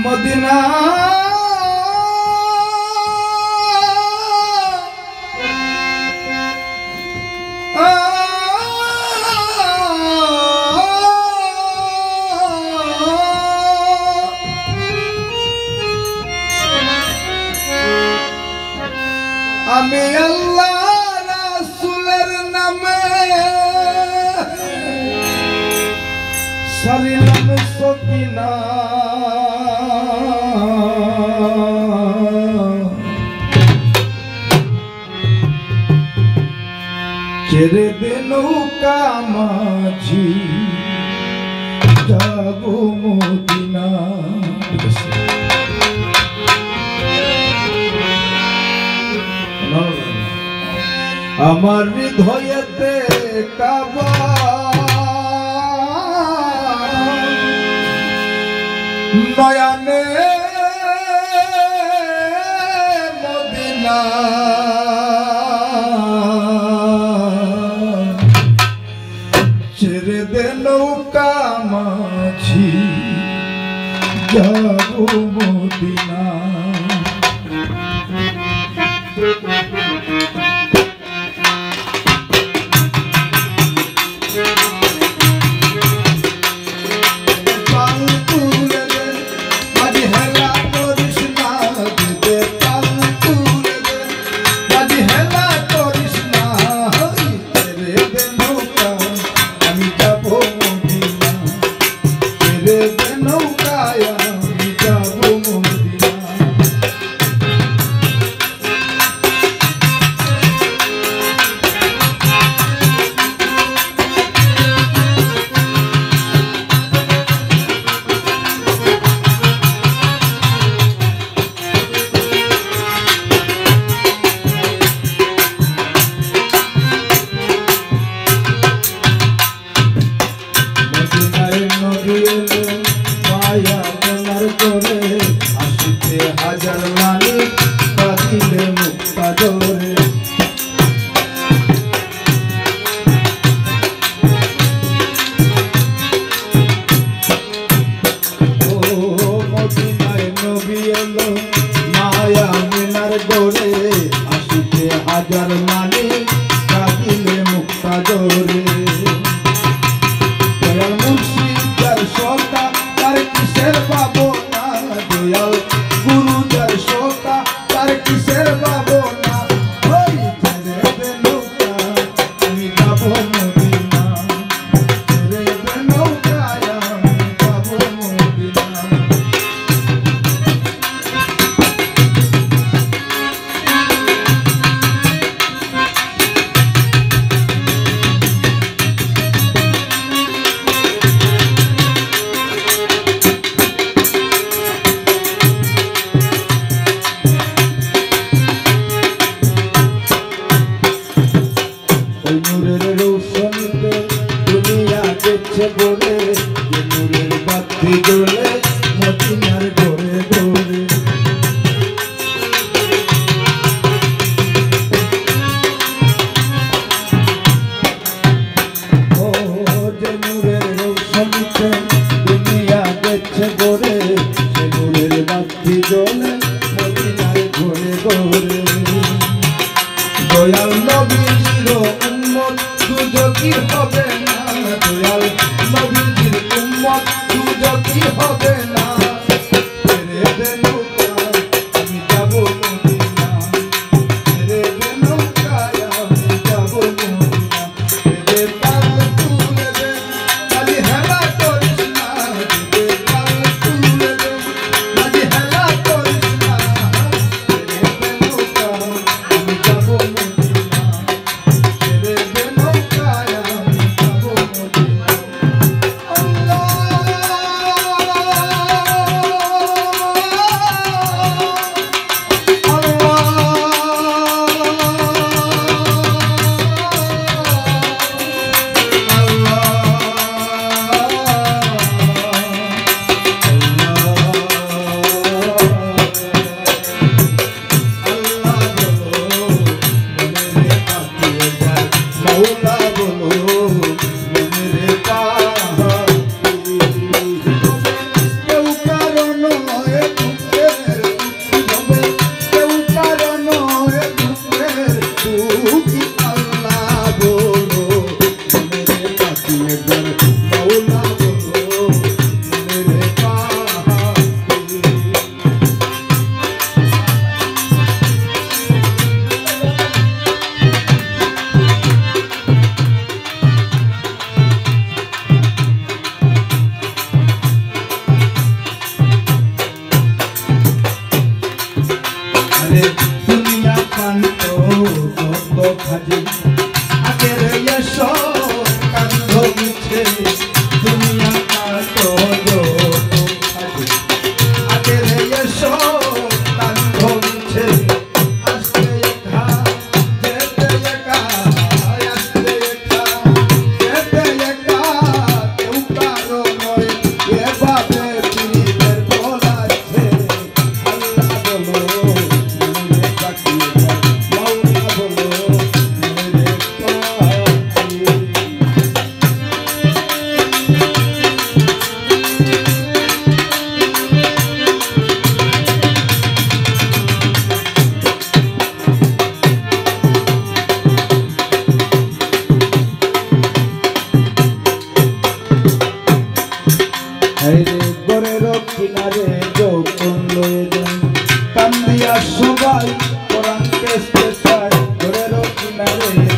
Medina আমি আল্লাহ রাসূলের নামে সারিলাম সকিনা ছেড়ে দে নৌকা মাঝি যাবো মদিনা। আমার হৃদয়েতে কাবা নয়নে মদিনা ছেড়ে দে নৌকা মাঝি যাবো মদিনা। হাজার মানি কাঁদিলে মুক্তা জোরে ও মদিনায় নবী এলো মায়া মিনার গোরে আসিতে হাজার মানি কাঁদিলে মুক্তা জোরে। দয়াল মুর্শিদ যার সতা তার কিসের পাবো না, দয়াল গুরু যার সতা তার কিসের পাবো না। ওই ছেড়ে দে নৌকা আমি যাবো মদিনা, ছেড়ে দে নৌকায় আমি যাবো মদিনা। ওই নূরের রৌশনীতে দুনিয়া দেখছে বলে, যে নূরের বাতি জ্বলে মদিনার ঘরে ঘরে। ও যে নূরের রৌশনীতে দুনিয়া দেখছে বলে, সে নূরের বাতি জ্বলে মদিনার ঘরে ঘরে। দয়াল নবীজির উম্মত দুজকি হবে না, দয়াল নবীজির উম্মত দুজকি হবে হাইরে গোরের কিনারে যৌবন লয়ে যায় কান্দিয়া সবাই কোরআন পেছতে চায় গোরের কিনারে